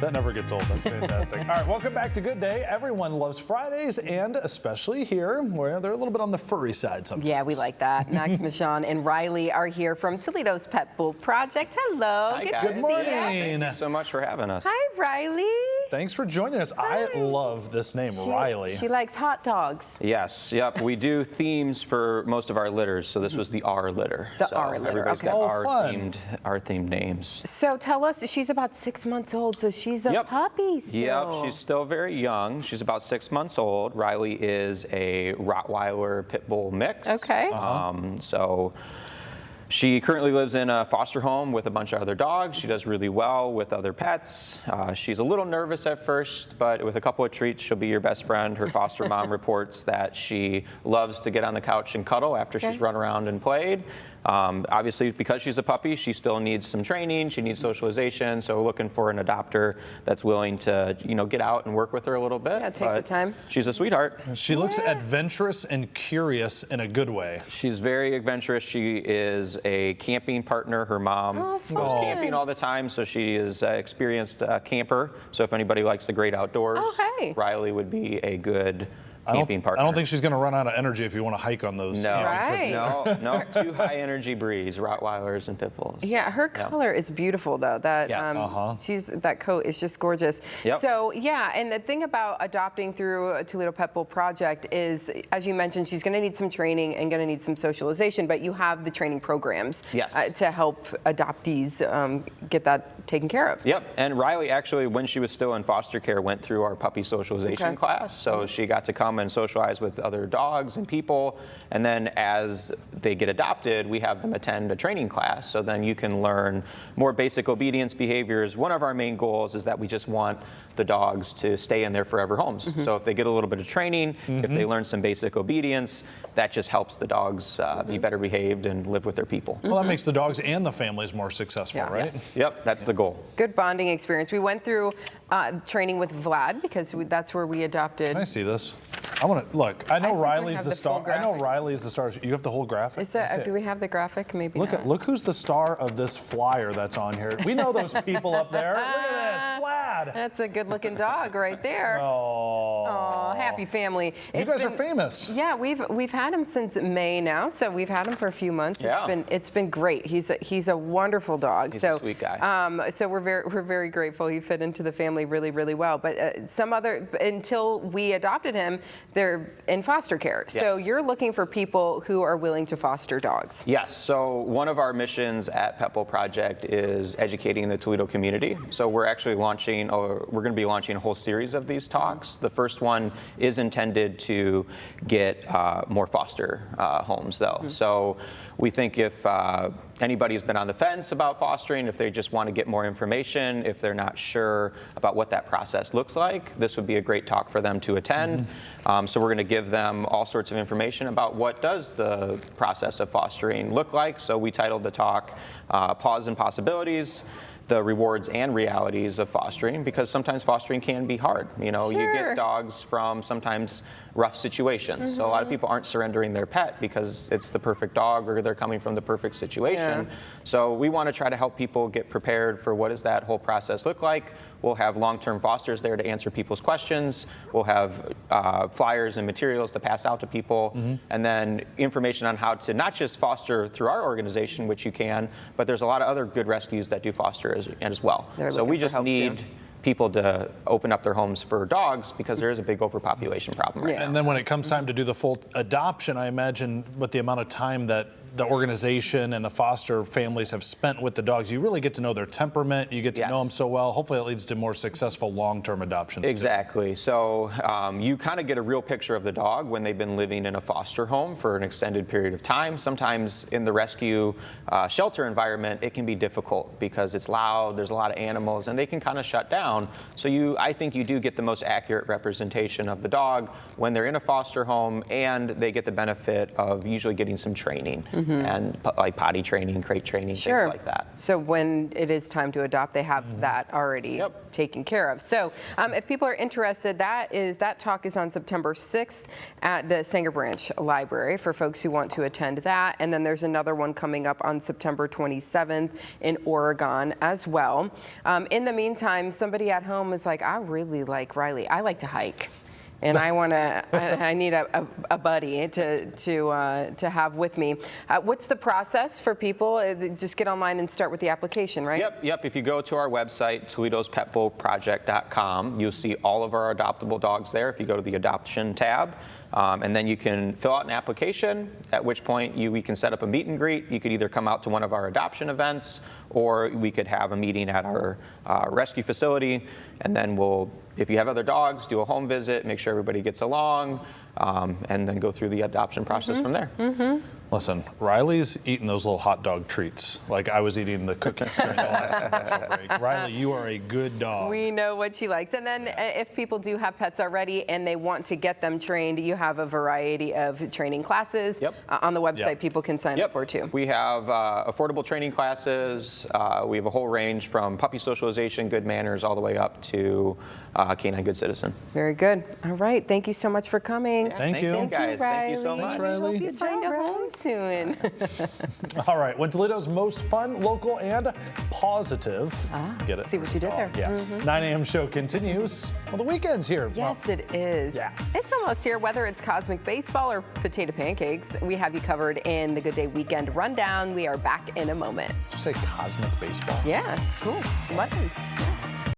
That never gets old. That's fantastic. All right, welcome back to Good Day. Everyone loves Fridays, and especially here, where they're a little bit on the furry side sometimes. Yeah, we like that. Max, Machon, and Riley are here from Toledo's Pet Bull Project. Hello. Hi, guys. Good morning. Thank you so much for having us. Hi, Riley. Thanks for joining us. I love this name, Riley. She likes hot dogs. Yes, yep. We do themes for most of our litters, so this was the R litter. The R litter, Everybody's okay. got fun. R themed names. So tell us, she's about 6 months old, so she's a puppy still. Yep, she's still very young. She's about 6 months old. Riley is a Rottweiler Pit Bull mix. Okay. So she currently lives in a foster home with a bunch of other dogs. She does really well with other pets. She's a little nervous at first, but with a couple of treats, she'll be your best friend. Her foster mom reports that she loves to get on the couch and cuddle after she's run around and played. Obviously, because she's a puppy, she still needs some training. She needs socialization. So we're looking for an adopter that's willing to, get out and work with her a little bit. Yeah, take the time. She's a sweetheart. She looks adventurous and curious in a good way. She's very adventurous. She is a camping partner. Her mom goes camping all the time, so she is an experienced camper. So if anybody likes the great outdoors, Riley would be a good camping partner. I don't think she's going to run out of energy if you want to hike on those. No, no, too high energy breeds, Rottweilers and Pit Bulls. Yeah, her color is beautiful though. That that coat is just gorgeous. Yep. So yeah, and the thing about adopting through a Toledo Pet Bull Project is, as you mentioned, she's going to need some training and going to need some socialization, but you have the training programs to help adoptees get that taken care of. Yep, and Riley actually, when she was still in foster care, went through our puppy socialization class, so she got to come and socialize with other dogs and people, and then as they get adopted, we have them attend a training class, so then you can learn more basic obedience behaviors. One of our main goals is that we just want the dogs to stay in their forever homes. So if they get a little bit of training, if they learn some basic obedience, that just helps the dogs be better behaved and live with their people. Well, that makes the dogs and the families more successful, right? Yes. Yep, that's the goal. Good bonding experience. We went through training with Vlad because that's where we adopted. Can I see this? I want to look. I know Riley's the star. I know Riley's the star. You have the whole graphic. Is that? Do we have the graphic? Maybe. Look who's the star of this flyer that's on here. We know those people up there. Look at this, Vlad. That's a good-looking dog right there. Oh, happy family. You guys are famous. Yeah, we've had him since May now, so we've had him for a few months. Yeah. It's been great. He's a wonderful dog. He's a sweet guy. So we're very grateful. He fit into the family really well. But until we adopted him, they're in foster care. So you're looking for people who are willing to foster dogs. Yes. So one of our missions at Pet Bull Project is educating the Toledo community. So we're actually we're going to be launching a whole series of these talks. The first one is intended to get more foster homes, though. So we think if anybody's been on the fence about fostering, if they just want to get more information, if they're not sure about what that process looks like, this would be a great talk for them to attend. So we're going to give them all sorts of information about what does the process of fostering look like. So we titled the talk, Pause and Possibilities, the rewards and realities of fostering, because sometimes fostering can be hard. You get dogs from sometimes rough situations. So a lot of people aren't surrendering their pet because it's the perfect dog or they're coming from the perfect situation. So we want to try to help people get prepared for what does that whole process look like. We'll have long-term fosters there to answer people's questions. We'll have flyers and materials to pass out to people, and then information on how to not just foster through our organization, which you can, but there's a lot of other good rescues that do foster as well. So we just need people to open up their homes for dogs because there is a big overpopulation problem right now. And then when it comes time to do the full adoption, I imagine with the amount of time that the organization and the foster families have spent with the dogs, you really get to know their temperament, you get to know them so well. Hopefully it leads to more successful long-term adoptions. Exactly. So you kind of get a real picture of the dog when they've been living in a foster home for an extended period of time. Sometimes in the rescue shelter environment, it can be difficult because it's loud, there's a lot of animals, and they can kind of shut down. So I think you do get the most accurate representation of the dog when they're in a foster home, and they get the benefit of usually getting some training. and like potty training, crate training, things like that. So when it is time to adopt, they have that already taken care of. So if people are interested, that talk is on September 6th at the Sanger Branch Library for folks who want to attend that. And then there's another one coming up on September 27th in Oregon as well. In the meantime, somebody at home is like, I really like Riley. I like to hike. And I need a buddy to have with me. What's the process for people? Just get online and start with the application, right? Yep. If you go to our website, toledospetbullproject.com, you'll see all of our adoptable dogs there if you go to the adoption tab. And then you can fill out an application, at which point we can set up a meet and greet. You could either come out to one of our adoption events, or we could have a meeting at our rescue facility. And then if you have other dogs, do a home visit, make sure everybody gets along, and then go through the adoption process from there. Listen, Riley's eating those little hot dog treats like I was eating the cookies during the last commercial break. Riley, you are a good dog. We know what she likes. And then if people do have pets already and they want to get them trained, you have a variety of training classes on the website people can sign up for too. We have affordable training classes. We have a whole range from puppy socialization, good manners, all the way up to canine good citizen. Very good. All right. Thank you so much for coming. Thank you. Thank you, guys. Thank you so much. Riley. I hope you find a home soon. All right. When Toledo's most fun, local, and positive. Get it? See what you did there. Yeah. 9 a.m. show continues on the weekends here. Yes, it is. Yeah. It's almost here. Whether it's cosmic baseball or potato pancakes, we have you covered in the Good Day Weekend Rundown. We are back in a moment. Did you say cosmic baseball? Yeah, it's cool. Buttons. Yeah.